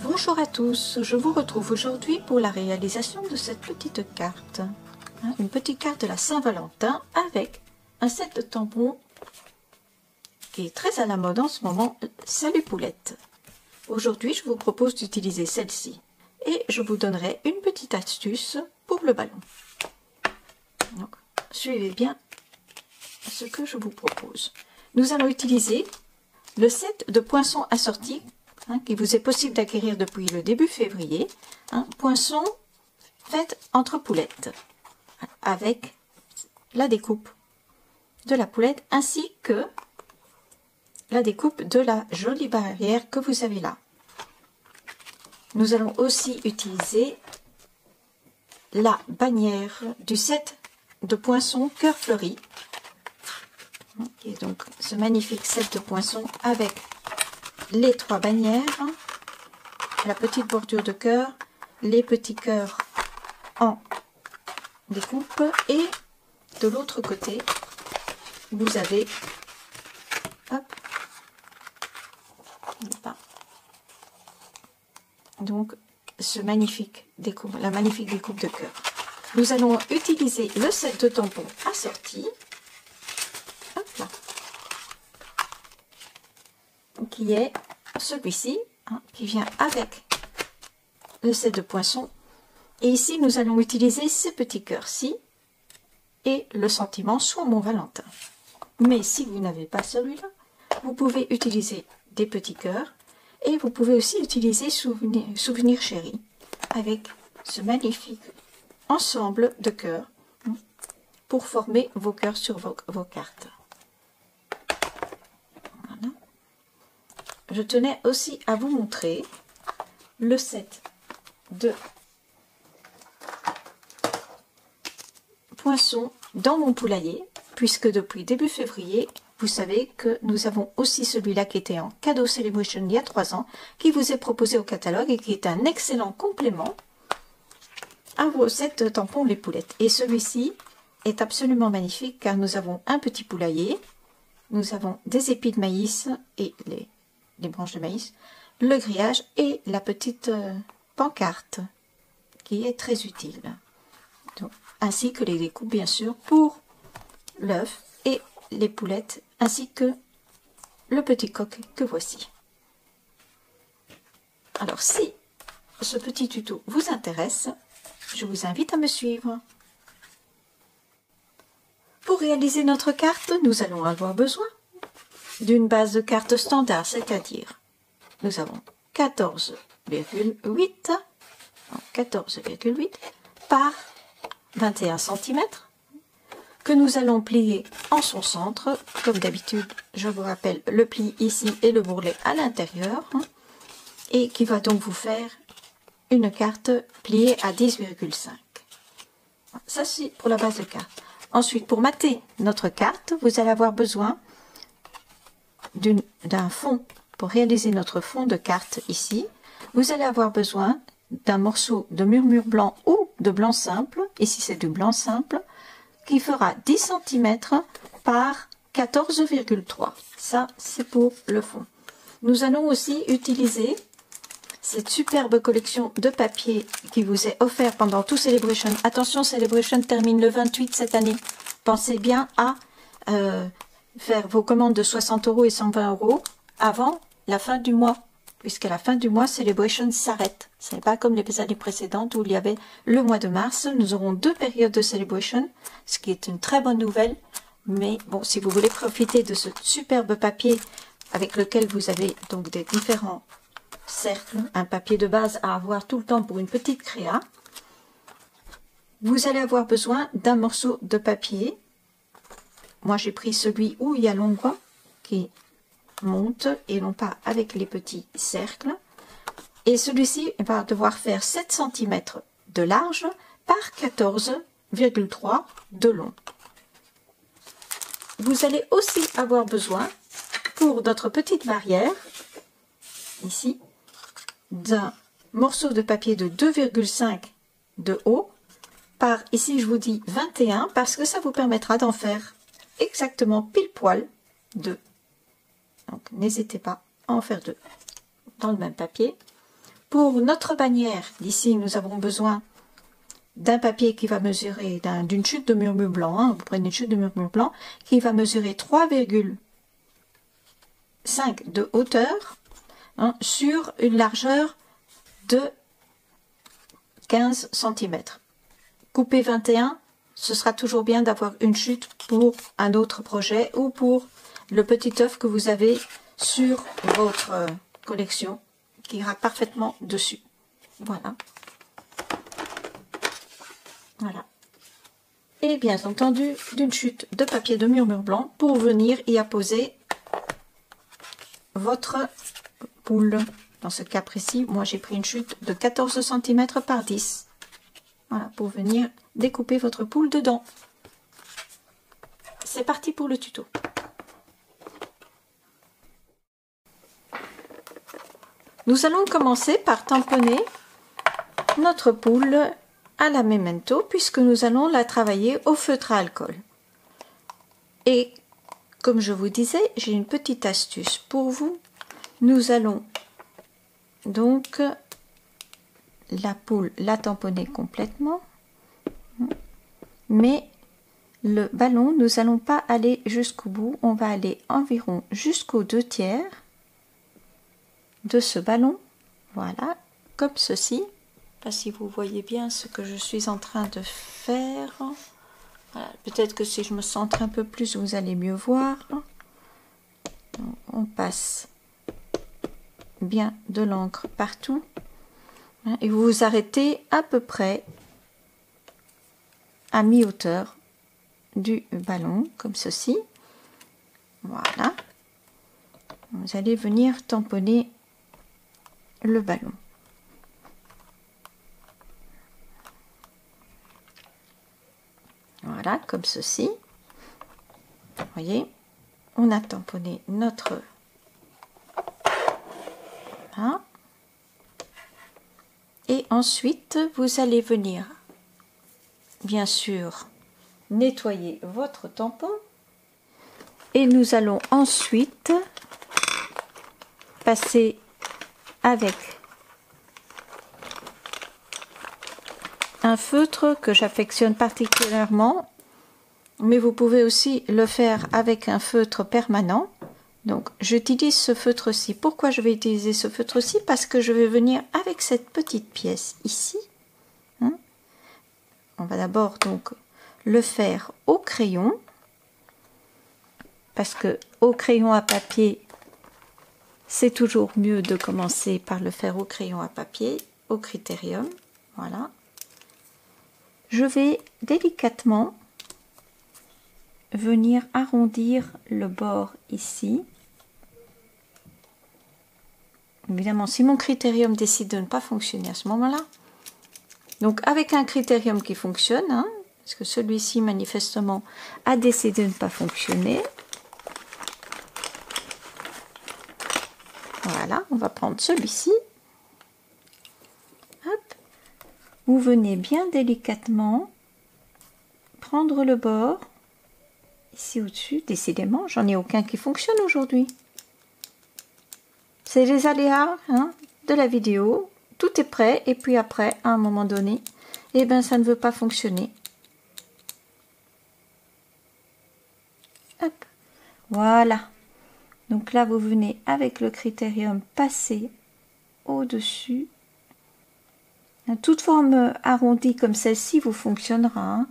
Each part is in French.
Bonjour à tous, je vous retrouve aujourd'hui pour la réalisation de cette petite carte. Une petite carte de la Saint-Valentin avec un set de tampons qui est très à la mode en ce moment, Salut Poulette. Aujourd'hui, je vous propose d'utiliser celle-ci et je vous donnerai une petite astuce pour le ballon. Donc, suivez bien ce que je vous propose. Nous allons utiliser le set de poinçons assortis qui vous est possible d'acquérir depuis le début février. Poinçons faits entre poulettes avec la découpe de la poulette ainsi que la découpe de la jolie barrière que vous avez là. Nous allons aussi utiliser la bannière du set de poinçons cœur fleuri, qui est donc ce magnifique set de poinçons avec les trois bannières, la petite bordure de cœur, les petits cœurs en découpe, et de l'autre côté vous avez donc ce magnifique découpe, la magnifique découpe de cœur. Nous allons utiliser le set de tampons assorti, qui est celui-ci, qui vient avec le set de poinçons. Et ici, nous allons utiliser ces petits cœurs-ci et le sentiment Sois mon Valentin. Mais si vous n'avez pas celui-là, vous pouvez utiliser des petits cœurs et vous pouvez aussi utiliser Souvenir chéri avec ce magnifique ensemble de cœurs pour former vos cœurs sur vos cartes. Voilà. Je tenais aussi à vous montrer le set de poinçons dans mon poulailler, puisque depuis début février, vous savez que nous avons aussi celui-là qui était en cadeau Celebration il y a 3 ans, qui vous est proposé au catalogue et qui est un excellent complément à vos sets de tampons les poulettes. Et celui-ci est absolument magnifique car nous avons un petit poulailler, nous avons des épis de maïs et les branches de maïs, le grillage et la petite pancarte qui est très utile. Donc, ainsi que les découpes bien sûr pour l'œuf et les poulettes, ainsi que le petit coq que voici. Alors si ce petit tuto vous intéresse, je vous invite à me suivre. Pour réaliser notre carte, nous allons avoir besoin d'une base de carte standard, c'est-à-dire nous avons 14,8 par 21 cm que nous allons plier en son centre. Comme d'habitude, je vous rappelle le pli ici et le bourrelet à l'intérieur, et qui va donc vous faire une carte pliée à 10,5. Ça c'est pour la base de carte. Ensuite, pour mater notre carte, vous allez avoir besoin d'un fond. Pour réaliser notre fond de carte ici, vous allez avoir besoin d'un morceau de murmure blanc ou de blanc simple, ici c'est du blanc simple, qui fera 10 cm par 14,3. Ça, c'est pour le fond. Nous allons aussi utiliser cette superbe collection de papier qui vous est offert pendant tout Celebration. Attention, Celebration termine le 28 cette année. Pensez bien à faire vos commandes de 60 € et 120 € avant la fin du mois, puisqu'à la fin du mois, Celebration s'arrête. Ce n'est pas comme les années précédentes où il y avait le mois de mars. Nous aurons 2 périodes de Celebration, ce qui est une très bonne nouvelle. Mais bon, si vous voulez profiter de ce superbe papier avec lequel vous avez donc des différents cercles, un papier de base à avoir tout le temps pour une petite créa, vous allez avoir besoin d'un morceau de papier. Moi, j'ai pris celui où il y a l'ombre qui monte et non pas avec les petits cercles. Et celui-ci va devoir faire 7 cm de large par 14,3 de long. Vous allez aussi avoir besoin, pour notre petite barrière, ici, d'un morceau de papier de 2,5 de haut par, ici je vous dis 21, parce que ça vous permettra d'en faire exactement pile poil 2. Donc n'hésitez pas à en faire 2 dans le même papier pour notre bannière, ici nous avons besoin d'un papier qui va mesurer, d'une chute de murmure blanc, hein, vous prenez une chute de murmure blanc, qui va mesurer 3,5 de hauteur, hein, sur une largeur de 15 cm. Coupé 21, ce sera toujours bien d'avoir une chute pour un autre projet ou pour le petit œuf que vous avez sur votre collection qui ira parfaitement dessus. Voilà. Voilà. Et bien entendu, d'une chute de papier de murmure blanc pour venir y apposer votre poule. Dans ce cas précis, moi j'ai pris une chute de 14 cm par 10. Voilà, pour venir découper votre poule dedans. C'est parti pour le tuto. Nous allons commencer par tamponner notre poule à la Memento puisque nous allons la travailler au feutre à alcool. Et comme je vous disais, j'ai une petite astuce pour vous. Nous allons donc la poule la tamponner complètement, mais le ballon, nous n'allons pas aller jusqu'au bout, on va aller environ jusqu'aux 2/3 de ce ballon, voilà, comme ceci. Pas si vous voyez bien ce que je suis en train de faire. Voilà. Peut-être que si je me centre un peu plus, vous allez mieux voir. On passe bien de l'encre partout. Et vous vous arrêtez à peu près à mi-hauteur du ballon, comme ceci. Voilà. Vous allez venir tamponner le ballon. Voilà, comme ceci. Vous voyez, on a tamponné notre... Voilà. Et ensuite, vous allez venir, bien sûr, nettoyer votre tampon. Et nous allons ensuite passer avec un feutre que j'affectionne particulièrement, mais vous pouvez aussi le faire avec un feutre permanent. Donc j'utilise ce feutre-ci. Pourquoi je vais utiliser ce feutre-ci? Parce que je vais venir avec cette petite pièce ici. Hein, on va d'abord donc le faire au crayon, parce que au crayon à papier, c'est toujours mieux de commencer par le faire au crayon à papier, au critérium. Voilà. Je vais délicatement venir arrondir le bord ici. Évidemment, si mon critérium décide de ne pas fonctionner à ce moment-là, donc avec un critérium qui fonctionne, hein, parce que celui-ci manifestement a décidé de ne pas fonctionner. Voilà, on va prendre celui-ci. Hop. Vous venez bien délicatement prendre le bord ici au-dessus. Décidément, j'en ai aucun qui fonctionne aujourd'hui. C'est les aléas, hein, de la vidéo. Tout est prêt et puis après, à un moment donné, eh ben, ça ne veut pas fonctionner. Hop. Voilà. Donc là, vous venez avec le critérium passer au-dessus. Toute forme arrondie comme celle-ci vous fonctionnera. Hein.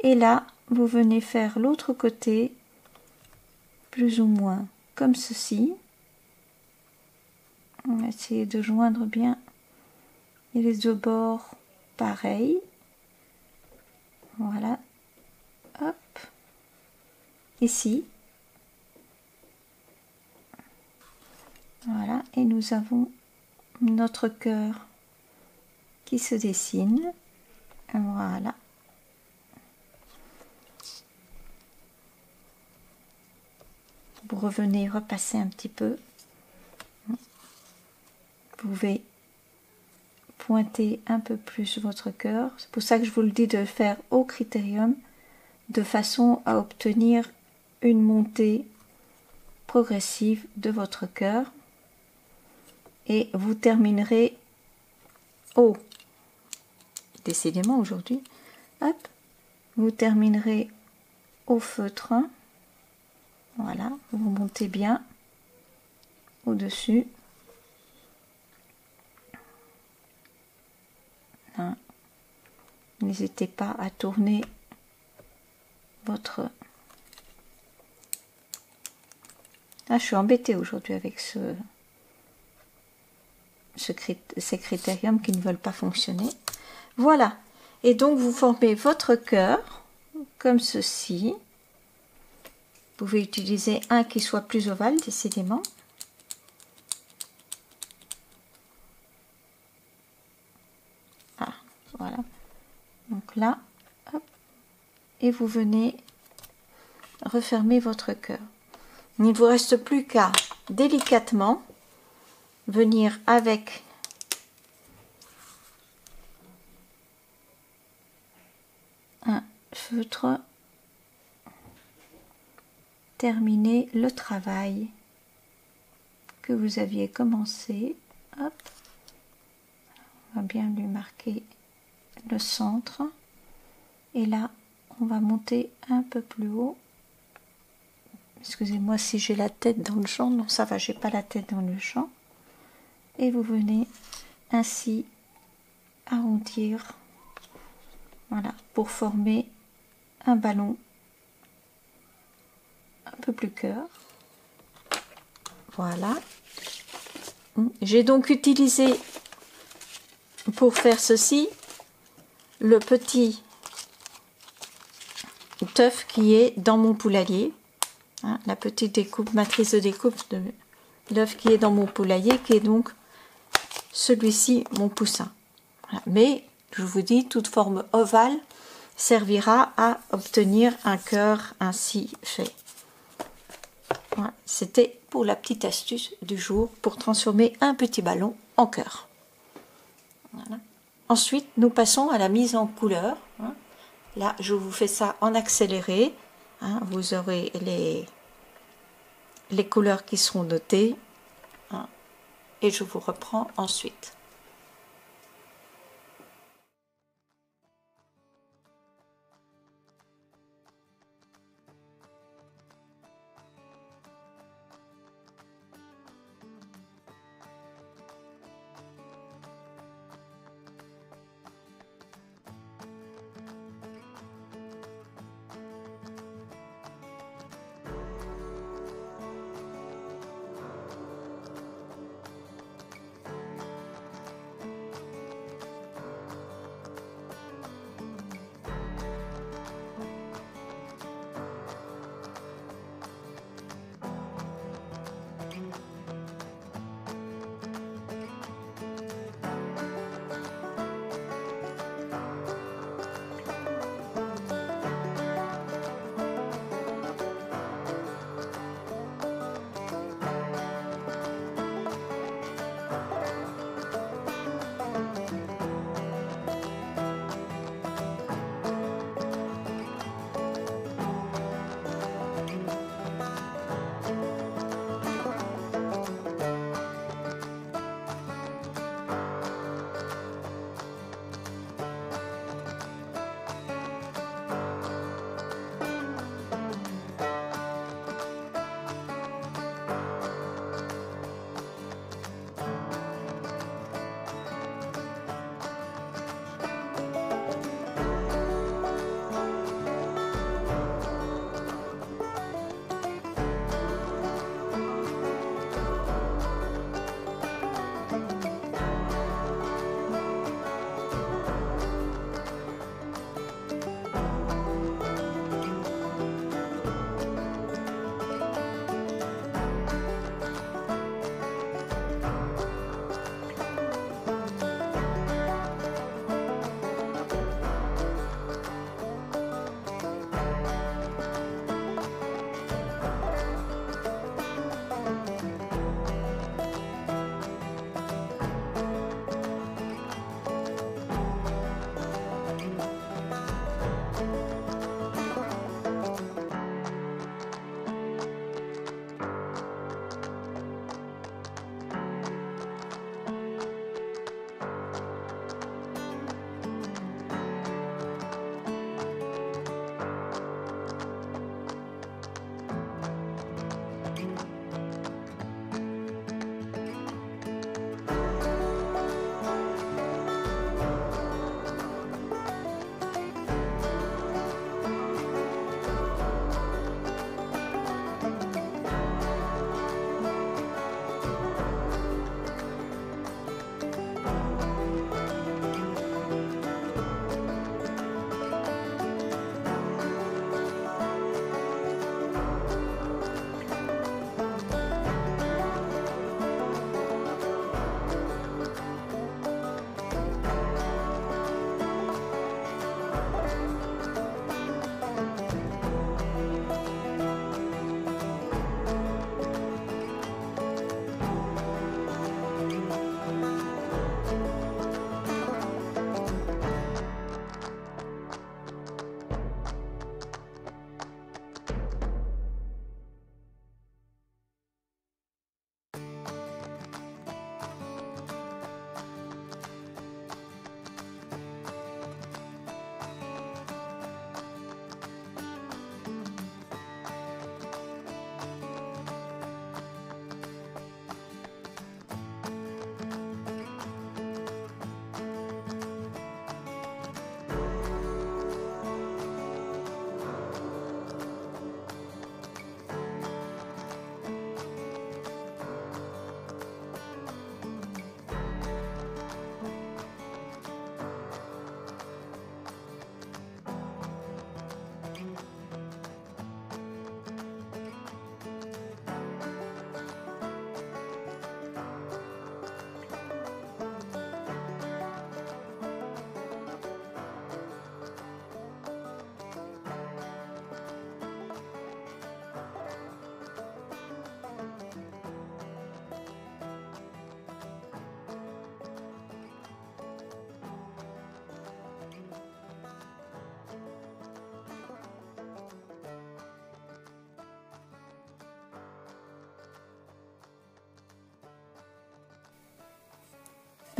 Et là, vous venez faire l'autre côté, plus ou moins comme ceci. On va essayer de joindre bien. Et les deux bords, pareil. Voilà. Hop. Ici. Voilà. Et nous avons notre cœur qui se dessine. Voilà. Vous revenez repasser un petit peu. Vous pouvez pointer un peu plus votre cœur. C'est pour ça que je vous le dis de le faire au critérium, de façon à obtenir une montée progressive de votre cœur. Et vous terminerez haut. Décidément aujourd'hui, hop, vous terminerez au feutre. Voilà, vous montez bien au-dessus. Hein. N'hésitez pas à tourner votre... Ah, je suis embêtée aujourd'hui avec ces critériums qui ne veulent pas fonctionner. Voilà. Et donc, vous formez votre cœur comme ceci. Vous pouvez utiliser un qui soit plus ovale, décidément. Ah, voilà. Donc là, hop, et vous venez refermer votre cœur. Il ne vous reste plus qu'à délicatement venir avec un feutre terminer le travail que vous aviez commencé. Hop, on va bien lui marquer le centre et là on va monter un peu plus haut. Excusez-moi si j'ai la tête dans le champ. Non, ça va, j'ai pas la tête dans le champ. Et vous venez ainsi arrondir, voilà, pour former un ballon un peu plus cœur. Voilà. J'ai donc utilisé pour faire ceci le petit teuf qui est dans mon poulailler. Hein, la petite découpe, matrice de découpe de l'œuf qui est dans mon poulailler, qui est donc celui-ci, mon poussin. Voilà. Mais, je vous dis, toute forme ovale servira à obtenir un cœur ainsi fait. Voilà. C'était pour la petite astuce du jour pour transformer un petit ballon en cœur. Voilà. Ensuite, nous passons à la mise en couleur. Hein. Là, je vous fais ça en accéléré. Hein, vous aurez les couleurs qui seront notées. Hein, et je vous reprends ensuite.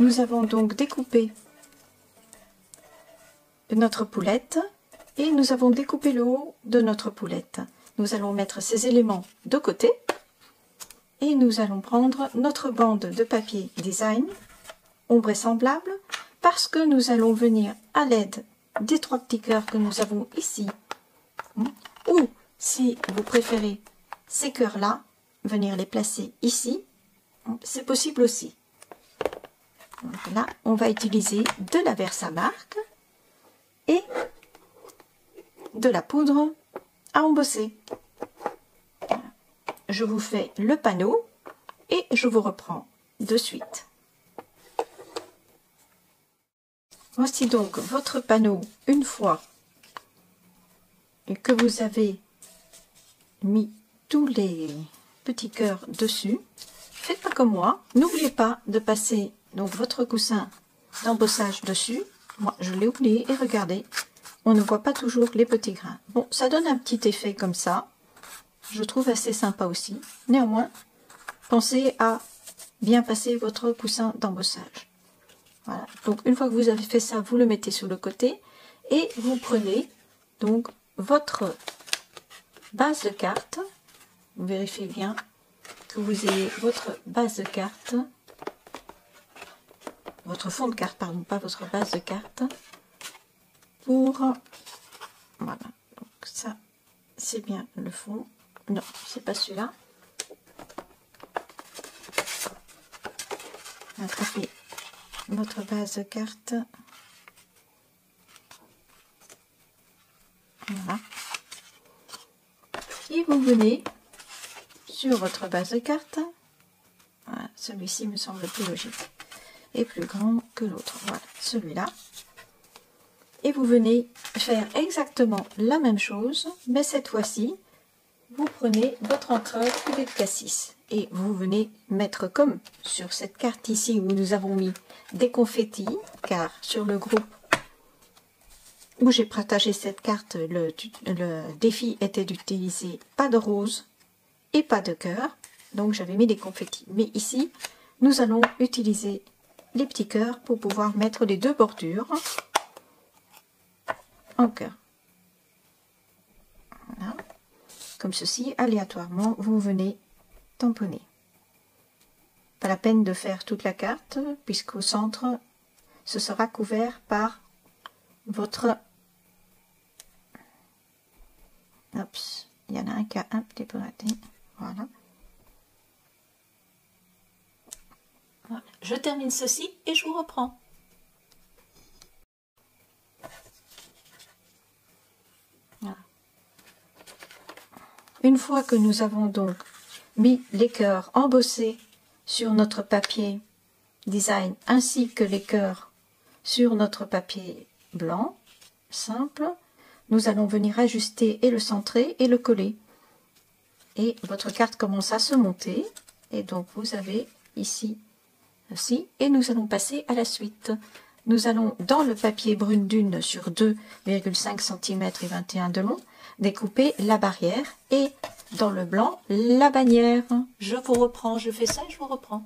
nous avons donc découpé notre poulette et nous avons découpé le haut de notre poulette. Nous allons mettre ces éléments de côté et nous allons prendre notre bande de papier design ombre semblable parce que nous allons venir à l'aide des 3 petits cœurs que nous avons ici, ou si vous préférez ces cœurs là, venir les placer ici, c'est possible aussi. Donc là, on va utiliser de la Versamark et de la poudre à embosser. Je vous fais le panneau et je vous reprends de suite. Voici donc votre panneau une fois que vous avez mis tous les petits cœurs dessus. Faites pas comme moi, n'oubliez pas de passer donc votre coussin d'embossage dessus. Moi je l'ai oublié et regardez, on ne voit pas toujours les petits grains. Bon, ça donne un petit effet comme ça, je trouve assez sympa aussi. Néanmoins, pensez à bien passer votre coussin d'embossage. Voilà, donc une fois que vous avez fait ça, vous le mettez sur le côté et vous prenez donc votre base de carte. Vous vérifiez bien que vous ayez votre base de carte, votre fond de carte, pardon, pas votre base de carte, pour, voilà, donc ça, c'est bien le fond, non, c'est pas celui-là, attrapez votre base de carte, voilà, et vous venez sur votre base de carte, voilà, celui-ci me semble plus logique et plus grand que l'autre, voilà, celui-là, et vous venez faire exactement la même chose, mais cette fois-ci, vous prenez votre encreur cuvée de cassis et vous venez mettre comme sur cette carte ici où nous avons mis des confettis, car sur le groupe où j'ai partagé cette carte, le défi était d'utiliser pas de rose et pas de cœur, donc j'avais mis des confettis. Mais ici, nous allons utiliser les petits cœurs pour pouvoir mettre les 2 bordures en cœur. Voilà. Comme ceci, aléatoirement, vous venez tamponner. Pas la peine de faire toute la carte, puisqu'au centre, ce sera couvert par votre... Oups, il y en a un qui a un petit peu raté. Voilà. Voilà. Je termine ceci et je vous reprends. Voilà. Une fois que nous avons donc mis les cœurs embossés sur notre papier design ainsi que les cœurs sur notre papier blanc simple, nous allons venir ajuster et le centrer et le coller. Et votre carte commence à se monter et donc vous avez ici ceci et nous allons passer à la suite. Nous allons dans le papier brune dune sur 2,5 cm et 21 de long découper la barrière et dans le blanc la bannière. Je vous reprends, je fais ça et je vous reprends.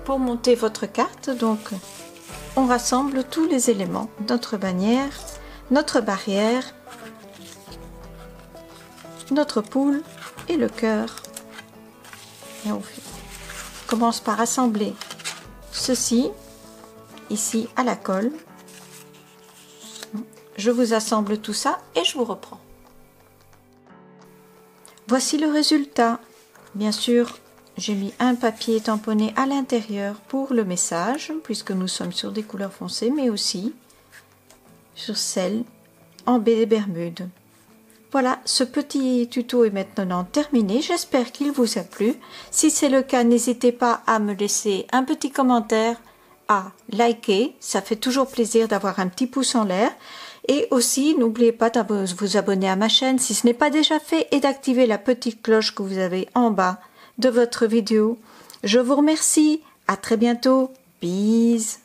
pour monter votre carte. Donc, on rassemble tous les éléments, notre bannière, notre barrière, notre poule et le cœur. Et on commence par assembler ceci ici à la colle. Je vous assemble tout ça et je vous reprends. Voici le résultat. Bien sûr, j'ai mis un papier tamponné à l'intérieur pour le message, puisque nous sommes sur des couleurs foncées, mais aussi sur celle en baie des Bermudes. Voilà, ce petit tuto est maintenant terminé. J'espère qu'il vous a plu. Si c'est le cas, n'hésitez pas à me laisser un petit commentaire, à liker. Ça fait toujours plaisir d'avoir un petit pouce en l'air. Et aussi, n'oubliez pas de vous abonner à ma chaîne si ce n'est pas déjà fait et d'activer la petite cloche que vous avez en bas de votre vidéo. Je vous remercie. À très bientôt. Bisous.